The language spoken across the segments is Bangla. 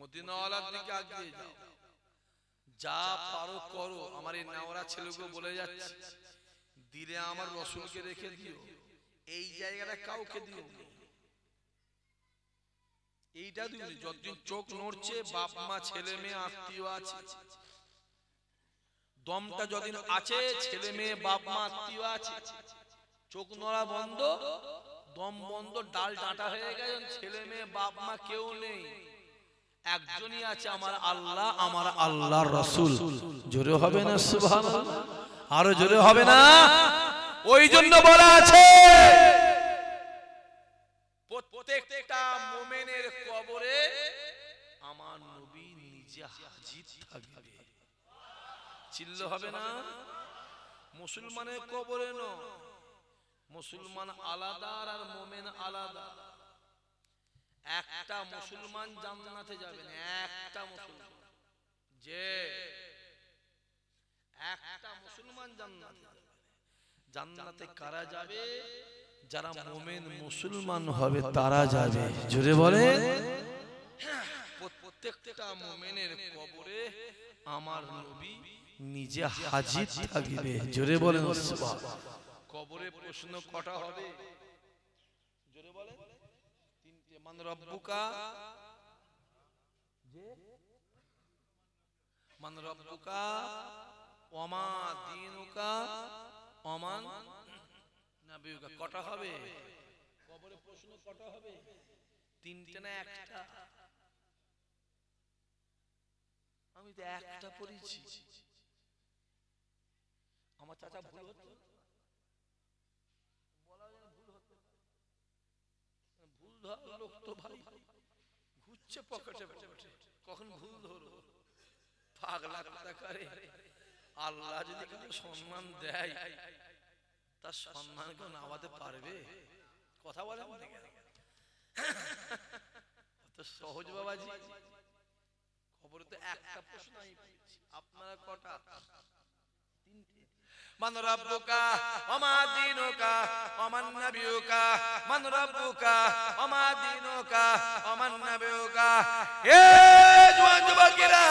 মদিনাওয়ালার দিকে এগিয়ে যাও, যা পারো করো। আমার এই নেওরা ছেলেকে বলে যাচ্ছি, দিলে আমার রসুলকে রেখে দিও, এই জায়গাটা কাউকে দিও, এইটা দিও। যতদিন চোখ নড়ছে, বাপ মা ছেলে মেয়ে আত্মীয় আছে, দমটা যতদিন আছে, ছেলে মেয়ে বাপ মা আত্মীয় আছে, চোখ নড়া বন্ধ, দম বন্ধ, ডাল ডাঁটা হয়ে গেছে, ছেলে মেয়ে বাপ মা কেউ নেই, একজনই আছে, আমার আল্লাহ, আমার আল্লাহর রাসূল। জোরে হবে না সুবহানাল্লাহ? আরো জোরে হবে না? ওই জন্য বলা আছে প্রত্যেকটা মুমিনের কবরে আমার নবী নিজে হাজির থাকবে। চিল্লা হবে না? মুসলমানের কবরে নয়, মুসলমান আলাদা আর মুমিন আলাদা। একটা মুসলমান জান্নাতে যাবে না, একটা মুসলমান, যে একটা মুসলমান জান্নাতে যাবে। জান্নাতে কারা যাবে? যারা মুমিন মুসলমান হবে তারা যাবে। জোরে বলে, প্রত্যেকটা মুমিনের কবরে আমার নবী নিজে হাজির থাকবে। জোরে বলেন সুবহানাল্লাহ। কবরে প্রশ্ন কটা হবে? জোরে বলেন। তিনটে। মান রব্বুকা, মান রব্বুকা, ওমা দীনুকা, ওমান নাবিয়ুকা। কটা হবে কবরে প্রশ্ন? কটা হবে? তিনটে না একটা? আমি তো একটা পড়েছি। আমার চাচা ভুল হতো, বলা যায় ভুল হতো, ভুল ধরার লোক তো ভাই ঘুরছে পকেটে পকেটে, কখন ভুল ধরো? পাগলা কথা করে। আল্লাহ যদি কাউকে সম্মান দেয়, তার সম্মান কেউ নামাতে পারবে? কথা বলেন না কেন? অত সহজ বাবাজি। খবরে তো একটা প্রশ্ন, আপনারা কটা? তিনটে। মান রব্বুকা ওমা দীনুকা ওমান নাবিয়ুকা, মান রব্বুকা ওমা দীনুকা ওমান নাবিয়ুকা। এ জওয়ান যুবকেরা,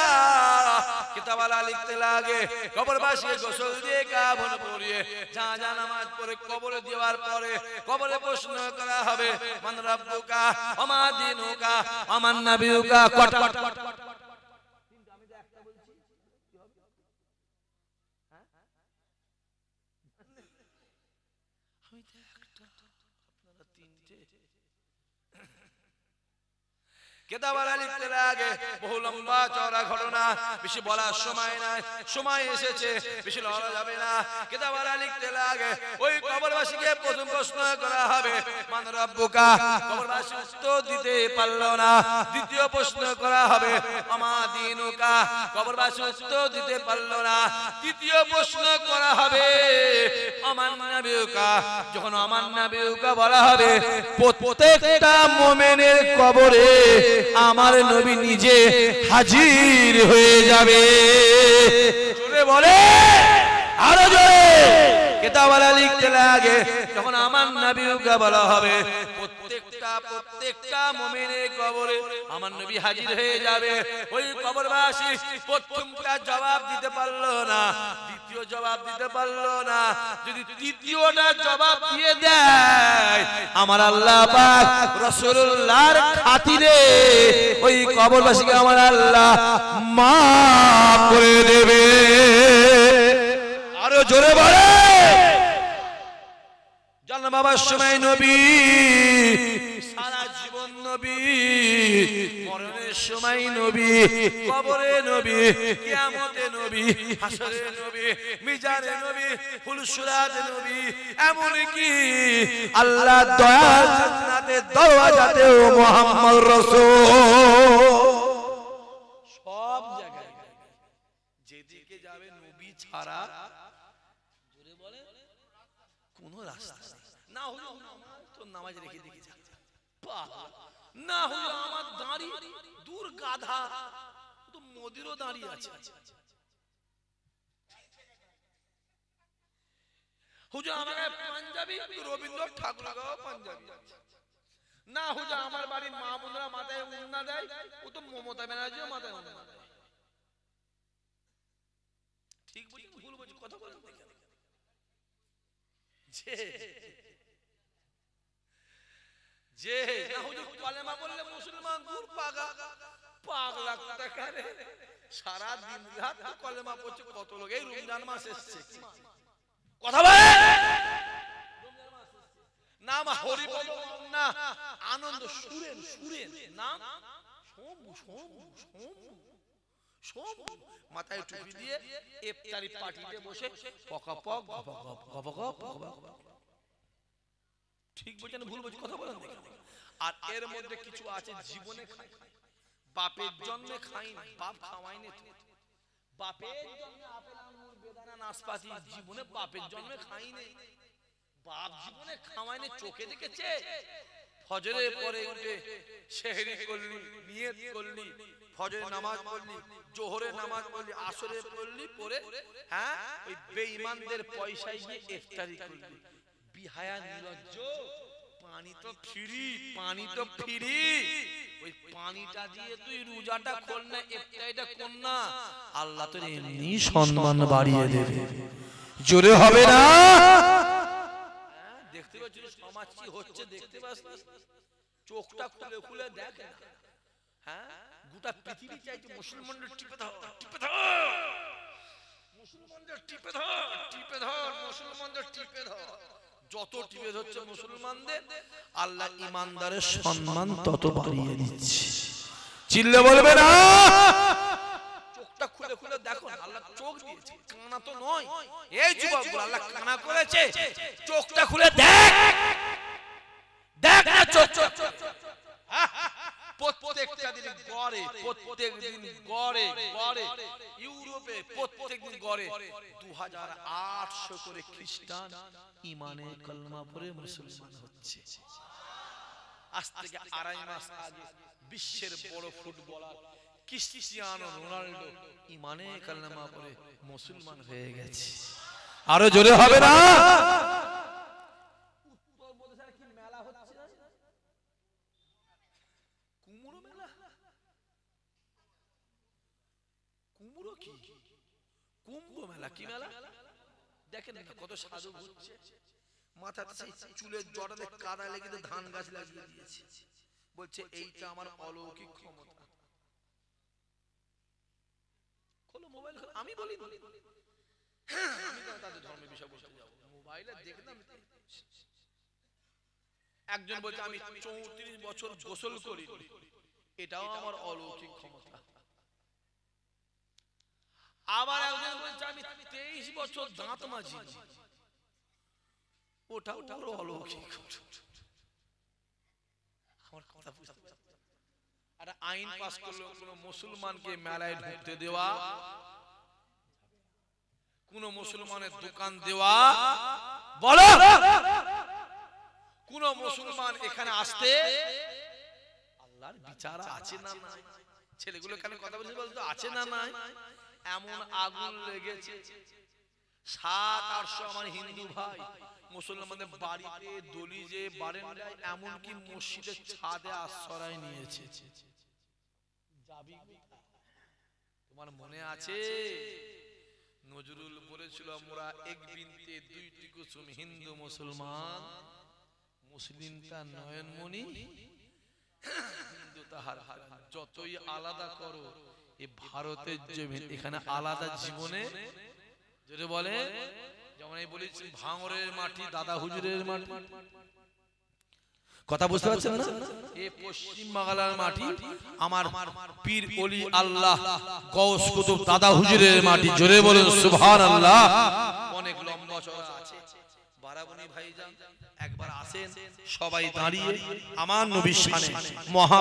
কিতাবালা লিখতে লাগে, কবরবাসী গোসল দিয়ে কাফন পরিয়ে যা যা নামাজ পড়ে কবরে দেওয়ার পরে কবরে প্রশ্ন করা হবে, মান রব্বুকা ওমা দীনুকা ওমান নাবিয়ুকা। কটা? আমি তো একটা বলছি, কি হবে? হ্যাঁ, আমি তো একটা, আপনারা তিনটে। কেতাবালা লিখতে লাগে, বহু লম্বা চওড়া ঘটনা, বেশি বলার সময় নাই, সময় এসেছে, বেশি লড়া যাবে না। কেতাবালা লিখতে লাগে, ওই কবরবাসীকে প্রথম প্রশ্ন করা হবে, মান রব্বুকা। কবরবাসী উত্তর দিতে পারল না। দ্বিতীয় প্রশ্ন করা হবে, ওমা দীনুকা। কবরবাসী উত্তর দিতে পারল না। তৃতীয় প্রশ্ন করা হবে, ওমান নাবিয়ুকা। যখন ওমান নাবিয়ুকা বলা হবে, প্রত্যেকটা মুমিনের কবরে আমার নবী নিজে হাজির হয়ে যাবে। জোরে বলে, আরো জোরে। কেতাবালা লিখতে লাগে, যখন আমার নবীকে বলা হবে, প্রত্যেকটা মুমিনের কবরে আমার নবী হাজির হয়ে যাবে। ওই কবরবাসী প্রথমটা জবাব দিতে পারলো না, দ্বিতীয় জবাব দিতে পারলো না। যদি তৃতীয়টা জবাব দিয়ে দেয়, আমার আল্লাহ পাক রাসূলুল্লাহর খাতিরে ওই কবরবাসীকে আমার আল্লাহ মাফ করে দেবে। আরো জোরে বলে, জন্ম বাবার সময় নবী, সারা জীবন নবী, মরণের সময় নবী, কবরে নবী, কিয়ামতে নবী, হাসরে নবী, মিজানে নবী, ফুলসুরাতে নবী, এমনকি আল্লাহ দয়ার জান্নাতের দরওয়াজাতেও মুহাম্মদ রাসূল। সব জায়গায় যেদিকে যাবে নবী ছাড়া, জোরে বলে, কোন রাস্তা না হলো তো নামাজ রেখে দেখে যা, না হলো আমার দাঁড়ি দূর গাধা, তো মোদিরও দাঁড়িয়ে আছে। হুজুর আমাকে পাঞ্জাবি, রবীন্দ্রনাথ ঠাকুর গাও পাঞ্জাবি, না হুজুর আমার বাড়ির মা বোনরা মাথায় উন্না দেয়, ও তো মমতা ব্যানার্জিও মাথায় উন্না দেয়। ঠিক বলছি ভুল বলছি? কথা বলেন যে না হুজুর কলেমা বললে মুসলমান দূর পাগা পাগলা কোথাকারে, সারা দিন রাত কলেমা পড়ছে কত লোক। এই রমজান মাস এসছে, কথা বলে নাম হরিপদ না আনন্দ সুরেন সুরেন নাম শম্ভু শম্ভু শম্ভু শম্ভু, মাথায় টুপি দিয়ে ইফতারি পার্টিতে বসে পকাপক গপগপ গপগপ। ঠিক বলছেন ভুল বলছি? কথা বলেন দেখেন। আর এর মধ্যে কিছু আছে জীবনে খাই, বাপের জন্মে খাই না, বাপ খাওয়াইনি তো। বাপের জন্মে আপেল আঙ্গুর বেদানা নাশপাতি জীবনে বাপের জন্মে খাইনি, বাপ জীবনে খাওয়াইনি, চোখে দেখেছে। ফজরের পরে উঠে সেহরি করলি, নিয়ত করলি, ফজরের নামাজ পড়লি, জোহরের নামাজ পড়লি, আসরের পড়লি, পরে হ্যাঁ ওই বেঈমানদের পয়সায় গিয়ে ইফতারি করলি। বিহায়া নির্লজ্জ, পানি তো ফ্রি, পানি তো ফ্রি, ওই পানিটা দিয়ে তুই রোজাটা কর না, ইফতারিটা কর না, আল্লাহ তোর এমনি সম্মান বাড়িয়ে দেবে। জোরে হবে না? দেখতে পাচ্ছিস সমাজ কি হচ্ছে, দেখতে পাচ্ছিস? চোখটা খুলে খুলে দেখ। হ্যাঁ গোটা পৃথিবী চাইছে মুসলমানদের টিপে ধর, টিপে ধর, মুসলমানদের টিপে ধর, টিপে ধর, মুসলমানদের টিপে ধর। যত টিপে ধরছে মুসলমানদের, আল্লাহ ইমানদারের সম্মান তত বাড়িয়ে দিচ্ছে। চিল্লে বলবে না? চোখটা খুলে খুলে দেখো, আল্লাহ চোখ দিয়েছে, কানা তো নয়। এই যুবকগুলো আল্লাহ কানা করেছে, চোখটা খুলে দেখ, দেখ না চোখ। প্রত্যেকটা দিন গড়ে, প্রত্যেক দিন গড়ে গড়ে ইউরোপে প্রত্যেক দিন গড়ে 2800 করে খ্রিস্টান ইমানে কলমা পড়ে মুসলমান হচ্ছে। আজ থেকে 2.5 মাস আগে বিশ্বের বড় ফুটবলার ক্রিস্টিয়ানো রোনাল্ডো ইমানে কলমা পড়ে মুসলমান হয়ে গেছে। আরো জোরে হবে না? উত্তর প্রদেশের কি মেলা হচ্ছে না? কুমড়ো মেলা। কুমড়ো কি? কুম্ভ মেলা কি মেলা? দেখেন না কত সাধু ঘুরছে, মাথাতে চুলের জটাতে কাদা লেগে ধান গাছ লাগিয়ে দিয়েছে, বলছে এইটা আমার অলৌকিক ক্ষমতা। খোলো মোবাইল খোলো। আমি বলি আমি তো তাদের ধর্মের বিষয় বলতে যাব, মোবাইলে দেখলাম একজন বলছে আমি 34 বছর গোসল করি, এটাও আমার অলৌকিক ক্ষমতা। আবার একজন বলছে আমি 23 বছর দাঁত মাজি, ওটাও অলৌকিক। আমার কথা বুঝতে পারছেন? একটা আইন পাস করলো কোন মুসলমানকে মেলায় ঢুকতে দেওয়া, কোন মুসলমানের দোকান দেওয়া, বলো কোন মুসলমান এখানে আসতে, আল্লাহর বিচার আছে না নাই? ছেলেগুলো এখানে কথা বলছে বলতো আছে না নাই? এমন আগুন লেগেছে 700-800 আমার হিন্দু ভাই মুসলমানদের বাড়িতে, দলিজে, বারান্দায়, এমনকি মসজিদের ছাদে আশ্রয় নিয়েছে। যাবি তোমার মনে আছে? নজরুল বলেছিল মোরা এক বিনতে দুইটি কুসুম, হিন্দু মুসলমান, মুসলিম তার নয়নমণি, হিন্দু তাহার হারান। যতই আলাদা করো এই ভারতের জমি, এখানে আলাদা জীবনে যেটা বলে, যেমন এই বলেছি ভাঙরের মাটি দাদা হুজুরের মাটি, কথা বুঝতে পারছেন না? এই পশ্চিম বাংলার মাটি আমার পীর ওলি আল্লাহ গৌস কুতুব দাদা হুজুরের মাটি। জোরে বলেন সুবহানাল্লাহ। অনেক লম্বা চওড়া আছে। বারাবণী ভাইজান একবার আসেন, সবাই দাঁড়িয়ে আমার নবীর শানে মহা